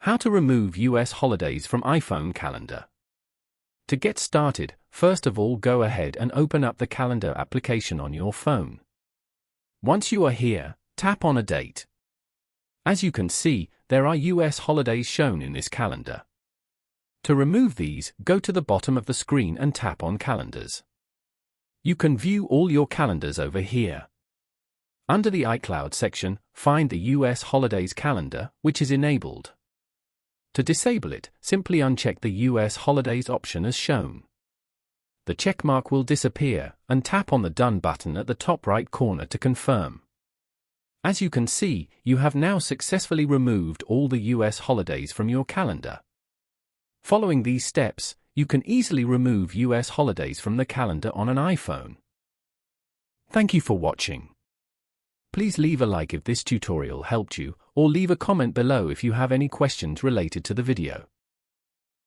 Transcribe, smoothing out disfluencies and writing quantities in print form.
How to remove US holidays from iPhone calendar. To get started, first of all go ahead and open up the calendar application on your phone. Once you are here, tap on a date. As you can see, there are US holidays shown in this calendar. To remove these, go to the bottom of the screen and tap on Calendars. You can view all your calendars over here. Under the iCloud section, find the US holidays calendar, which is enabled. To disable it, simply uncheck the US holidays option as shown. The checkmark will disappear, and tap on the Done button at the top right corner to confirm. As you can see, you have now successfully removed all the US holidays from your calendar. Following these steps, you can easily remove US holidays from the calendar on an iPhone. Thank you for watching. Please leave a like if this tutorial helped you, or leave a comment below if you have any questions related to the video.